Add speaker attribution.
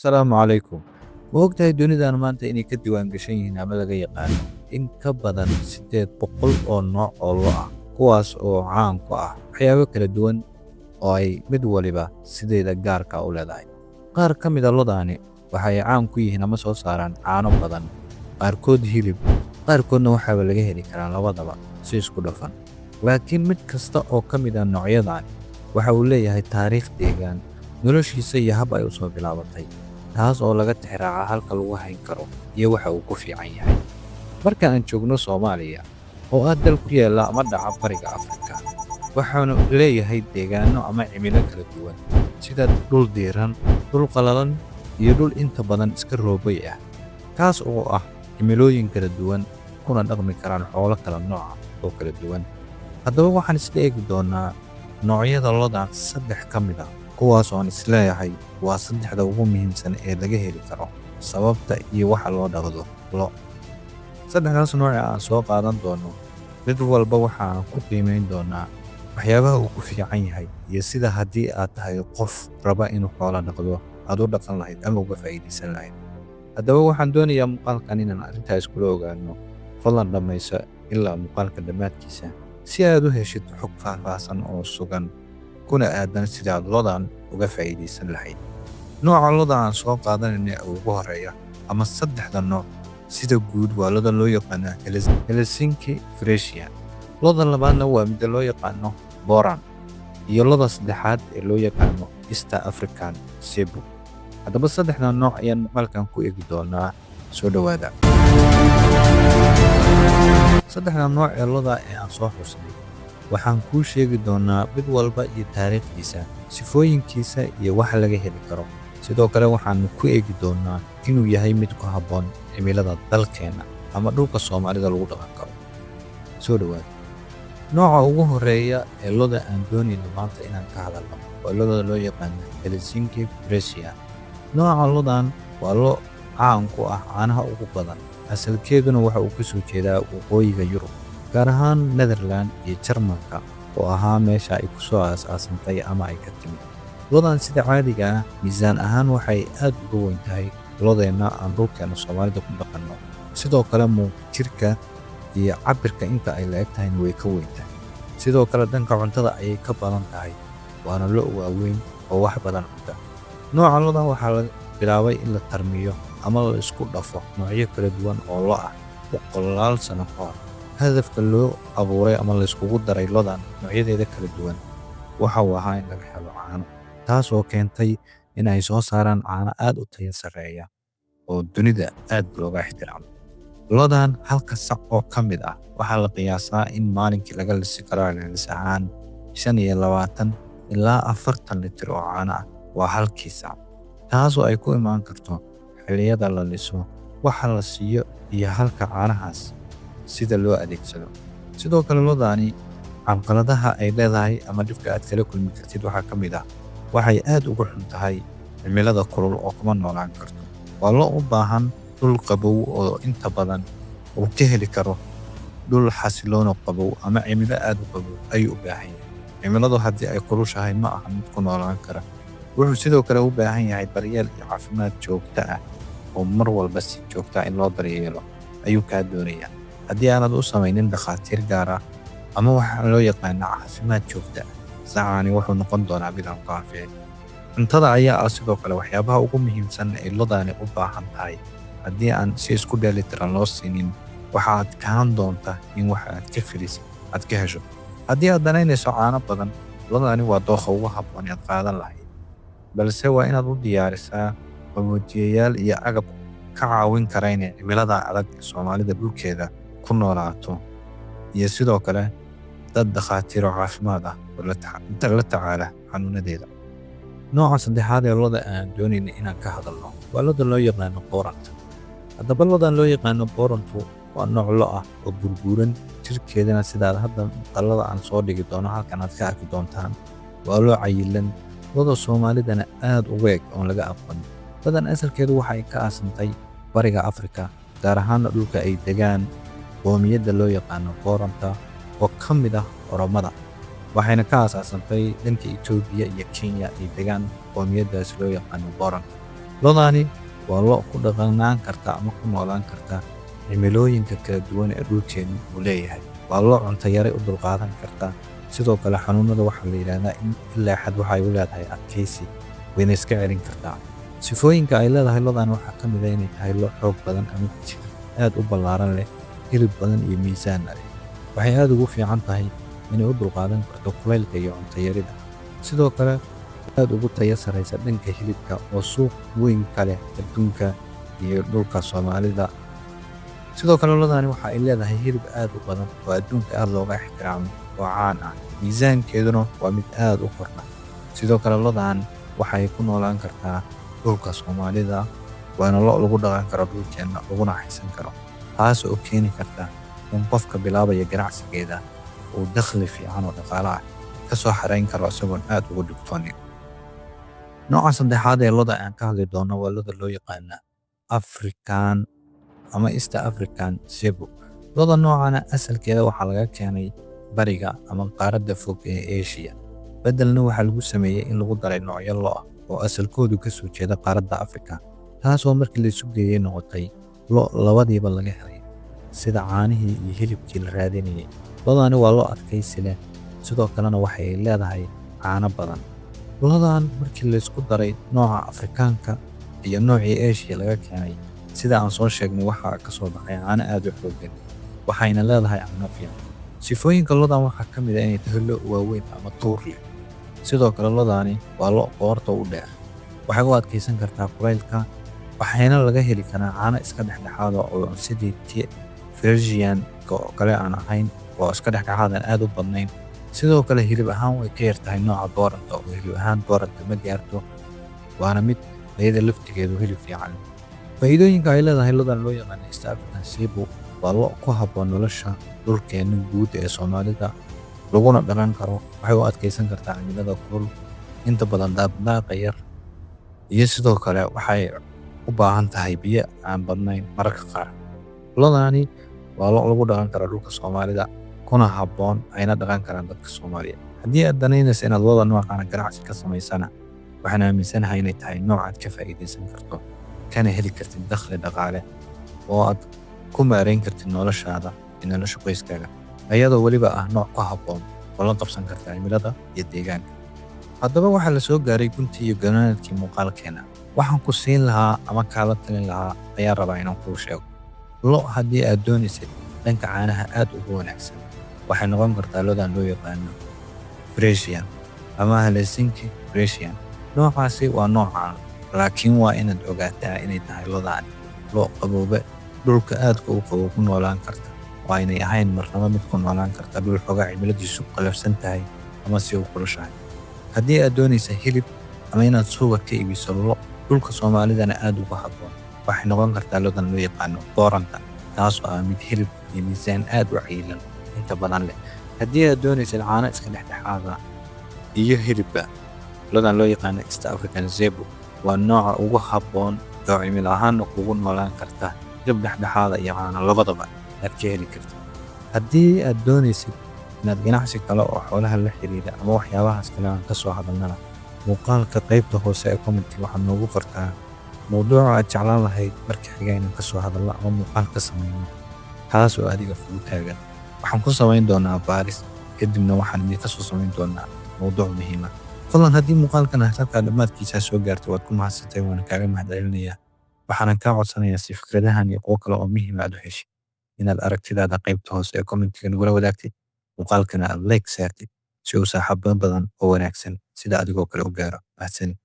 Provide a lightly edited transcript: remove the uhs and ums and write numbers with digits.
Speaker 1: Asalaamu calaykum. Ma ogtahay dunidan maanta inay ka diiwaan gashan yihiin ama laga yaqaano in ka badan 800 oo nooc oo lo ah, kuwaas oo caan ku ah waxyaabo kala duwan oo ay mid waliba sideeda gaarka u leedahay. Qaar ka mid a lodani waxay caan ku yihiin ama soo saaraan caano badan, qaarkood hilib, qaarkoodna waxaaba laga heli karaa labadaba si isku dhafan. Laakiin mid kasta oo ka mid ah noocyadan waxa uu leeyahay taariikh deegaan, noloshiisa iyo hab ay u soo bilaabatay, taas oo laga tixraaca halka lagu hayn karo iyo waxa uu ku fiican yahay. Marka aan joogno Soomaaliya, oo ah dal ku yaalla ama dhaca bariga Afrika, waxaanu leeyahay deegaano ama cimilo kala duwan, sida dhul diiran, dhul qalalan, iyo dhul inta badan iska roobay ah, kaas oo ah cimilooyin kala duwan kuna dhaqmi karaan xoolo kala nooc ah oo kala duwan. Haddaba waxaan isla eegi doonaa noocyada lodan 3 ka mid ah, kuwaas oo aan isleeyahay waa 3da ugu muhiimsan ee laga heli karo, sababta iyo waxa loo dhaqdo lo. 3daas nooc ee aan soo qaadan doono, mid walba waxa aan ku qiimeyn doonaa waxyaabaha uu ku fiican yahay iyo sida haddii aad tahay qof raba inuu xoolo dhaqdo aad u dhaqan lahayd ama uga faa'iidaysan lahayd. Haddaba waxaan doonayaa muuqaalkan inaan arrintaas kula ogaano. Fadlan dhammayso ilaa muuqaalka dhammaadkiisa si aad u heshid xog faahfaahsan oo sugan kuna aadan sida aad lodan uga faa'iidaysan lahayd. Nooca loda aan soo qaadanayna ugu horeeya ama 3da nooc sida guud waa loda loo yaqaano Helsinki Friesian. Loda labaadna waa mid loo yaqaano Boran, iyo loda saddexaad ee loo yaqaano East African Cebu. Haddaba 3da nooc ayaan muuqaalkan ku eegi doonaa. Soo dhawaada. 3da nooc ee loda ee aan soo xusnay waxaan kuu sheegi doonaa mid walba iyo taariikhdiisa, sifooyinkiisa iyo waxa laga heli karo. Sidoo kale waxaan ku eegi doonaa inuu yahay mid ku habboon cimilada dalkeena ama dhulka Soomaalida lagu dhaqan karo. Soo dhawaada. Nooca ugu horeeya ee loda aan doonayno maanta inaan ka hadalno waa loda loo yaqaano Helsinki Friesian. Nooca lodan waa lo caan ku ah caanaha ugu badan, asalkeeduna waxa uu ka soo jeedaa waqooyiga Yurub, gaar ahaan Netherland iyo Jarmalka oo ahaa meesha ay ku soo aas-aasantay ama ay ka timid. Lodan sida caadiga ah miisaan ahaan waxay aad uga weyn tahay lodeenna aan dhulkeena Soomaalida ku dhaqanno. Sidoo kale jirka iyo cabbirka inta ay la eg tahayna way ka weyn tahay. Sidoo kale dhanka cuntada ayay ka badan tahay, waana lo waaweyn oo wax badan cunta. Nooca lodan waxaa la bilaabay in la tarmiyo ama la isku dhafo noocyo kala duwan oo lo ah boqolaal sano ka hor. Hadafka loo abuuray ama la iskugu daray lodan noocyadeeda kala duwan waxa uu ahaa in laga helo caano, taas oo keentay in ay soo saaraan caano aad u tayo sarreeya oo dunida aad looga ixtiraamo. Lodan halka sac oo ka mid ah waxaa la qiyaasaa in maalinkii laga lisi karo celcelis ahaan 25 ilaa 40 litir oo caano ah waa halkii sac, taasoo ay ku imaan karto xilliyada la liso, waxa la siiyo iyo halka caanahaas sida loo adeegsado. Sidoo kale lodani caqabadaha ay leedahay ama dhibka aad kala kulmi kartid waxaa ka mid ah waxay aad uga xun tahay cimilada kulul oo kuma noolaan karto. Waa lo u baahan dhul qabow oo inta badan uu ka heli karo dhul xasiloon oo qabow ama cimilo aad u qabow ayuu u baahan yahay. Cimiladu haddii ay kulushahay ma aha mid ku noolaan kara. Wuxuu sidoo kale u baahan yahay daryeel iyo caafimaad joogto ah oo mar walba si joogto ah in loo daryeelo ayuu kaa doonayaa. Haddii aanad u samaynin dhakhaatiir gaar ah ama waxa loo yaqaano caafimaad joogto ah, sacani wuxuu noqon doonaa mid aan ku anficin. Cuntada ayaa ah sidoo kale waxyaabaha ugu muhiimsan ee lodani u baahan tahay. Haddii aan si isku dheelitiran loo siinin, waxa adkaan doonta in waxa aad ka filis aad ka hesho. Haddii aad danaynayso caano badan, lodani waa dooqa ugu habboon ee aad qaadan lahayd, balse waa inaad u diyaarisaa qaboojiyayaal iyo agab ka caawin kara inay cimilada adag ee Soomaalida dhulkeeda ku noolaato, iyo sidoo kale dad dhakhaatiiro caafimaad ah oo la tacaala xanuunadeeda. Nooca saddexaad ee loda aan doonayna inaan ka hadalno waa loda loo yaqaano Borant. Haddaba lodan loo yaqaano Borantu waa nooc lo ah oo burburan, jirkeedana sidaad hadda muuqaalada aan soo dhigi doono halkan aad ka arki doontaan waa lo cayilan. Loda Soomaalidana aad uga eg oon laga aqoon. Lodan asalkeedu waxay ka aasantay bariga Afrika, gaar ahaan dhulka ay degaan qoomiyadda loo yaqaano Boranta oo ka mid ah Oromada. waxayna ka aasaasantay dhanka Itoobiya iyo Kenya ay degaan qoomiyadaas loo yaqaano Boran. Lo'dani waa lo' ku dhaqanaan karta ama ku noolaan karta cimilooyinka kala duwan ee dhulkeennu uu leeyahay. Waa lo' cunto yari u dulqaadan karta. Sidoo kale xanuunada waxaa la yidhaahdaa in ilaa xad waxay u leedahay adkaysi, wayna iska celin kartaa. Sifooyinka ay leedahay lo'dan waxaa ka mid ah inay tahay lo' xoog badan ama jir aad u ballaaran leh, hilib badan iyo miisaan leh. Waxay aad ugu fiican tahay inay u dulqaadan karto kulaylka iyo cunto yarida. Sidoo kale aad ugu tayo sareysa dhanka hilibka oo suuq weyn ka leh adduunka iyo dhulka Soomaalida. Sidoo kale lo'dani waxa ay leedahay hilib aad u badan oo adduunka aad looga ixtiraamo oo caan ah. Miisaankeeduna waa mid aad u kordha. Sidoo kale lo'dan waxay ku noolaan kartaa dhulka Soomaalida, waana lo' lagu dhaqan karo dhulkeenna laguna haysan karo. Taas oo keeni karta in qofka bilaabaya ganacsigeeda uu dakhli fiican oo dhaqaale ah ka soo xareyn karo isagoon aad ugu dhibtoonin. Nooca saddexaad ee lo'da aan ka hadli doono waa lo'da loo yaqaana African ama East African Zebu. Lo'da noocana asalkeeda waxaa laga keenay bariga ama qaaradda fog ee Asia. Beddelna waxaa lagu sameeyey in lagu daray noocyo lo' ah oo asalkoodu ka soo jeeda qaaradda Afrika, taasoo markii la isu geeyey noqotay lo' labadiiba laga helay, sida caanihii iyo hilibkii la raadinayay. Lo'dani waa lo' adkaysi leh, sidoo kalena waxay leedahay caano badan. Lo'dan markii la isku daray nooca Afrikaanka iyo noocii Asia laga keenay, sida aan soo sheegnay waxaa ka soo baxay caano aad u xooggan, waxayna leedahay caano fiican. Sifooyinka lo'dan waxaa ka mid ah inay tahay lo' waaweyn ama tuur leh. Sidoo kale lo'dani waa lo' qoorta u dheer, waxay u adkaysan kartaa kulaylka, waxayna laga heli karaa caano iska dhexdhexaad ah oo sidii Friesian-ka oo kale aan ahayn, oo iska dhexdhexaad aan aad u badnayn. Sidoo kale hilib ahaan way ka yar tahay nooca dooranta oo hilib ahaan dooranta ma gaarto, waana mid iyada laftigeedu hilib fiican leh. Faa'iidooyinka ay leedahay lo'dan loo yaqaan East African Zebu waa lo' ku habboon nolosha dhulkeenna guud ee Soomaalida, laguna dhaqan karo. Waxay u adkaysan kartaa cimilada kulul, inta badan daaqdaaqa yar, iyo sidoo kale waxay u baahan tahay biyo aan badnayn mararka qaar. Lo'dani waa lo' lagu dhaqan karo dhulka Soomaalida, kuna habboon ayna dhaqan karaan dadka Soomaaliyeed. Haddii aad danaynayso inaad lo'da noocan ganacsi ka samaysana, waxaan aaminsanahay inay tahay nooc aad ka faa'iidaysan karto, kana heli kartid dakhli dhaqaale oo aad ku maareyn kartid noloshaada iyo nolosha qoyskaaga, iyadoo weliba ah nooc ku habboon oo la qabsan karta cimilada iyo deegaanka. Haddaba waxaa la soo gaaray guntii iyo gunaanadkii muuqaalkeena. Waxaan ku siin lahaa ama kaala talin lahaa ayaan rabaa inaan kuu sheego. Lo' haddii aad doonaysid dhanka caanaha aad ugu wanaagsan, waxay noqon kartaa lo'dan loo yaqaano Friesian ama Helsinki Friesian. Noocaasi waa nooc caan, laakiin waa inaad ogaataa inay tahay lo'dani lo' qaboobe, dhulka aadka u qabow ku noolaan karta, oo aynay ahayn marnaba mid ku noolaan karta dhul xoogaa cimiladiisu qallafsan tahay ama si u kulushahay. Haddii aad doonaysa hilib ama inaad suuqa ka iibiso lo', dhulka Soomaalidana aad ugu habboon, waxay noqon kartaa lo'dan loo yaqaano dooranta, taas oo ah mid hilib iyo miisaan aad u cayilan inta badan leh. Haddii aad doonaysid caano iska dhexdhexaad ah iyo hilibba, lo'dan loo yaqaano East African Zebu waa nooca ugu habboon oo cimilo ahaanna kugu noolaan karta, hilib dhexdhexaad ah iyo caano labadaba aad ka heli kartid. Haddii aad doonaysid inaad ganacsi kale oo xoolaha la xiriira ama waxyaabahaas kale aan ka soo hadalnana, muuqaalka qaybta hoose ee commentka waxaad noogu qortaa mowduuca aad jeclaan lahayd marka xiga inaan ka soo hadalno ama muuqaal ka samayno, kaas oo adiga kugu taagan. Waxaan ku samayn doonaa baaris, kadibna waxaan idinka soo samayn doonaa mowduuc muhiim ah. Fadlan haddii muuqaalkan aad halkaa dhammaadkiisa soo gaartay, waad ku mahadsantay, waana kaaga mahadcelinayaa. Waxaanan kaa codsanayaa si fikradahan iyo kuwo kale oo muhiim ah aad u heshid, inaad aragtidaada qaybta hoose ee commentka nagula wadaagtid, muuqaalkana aad like saartid si uu saaxiibo badan oo wanaagsan sida adigoo kale u gaaro. Mahadsanid.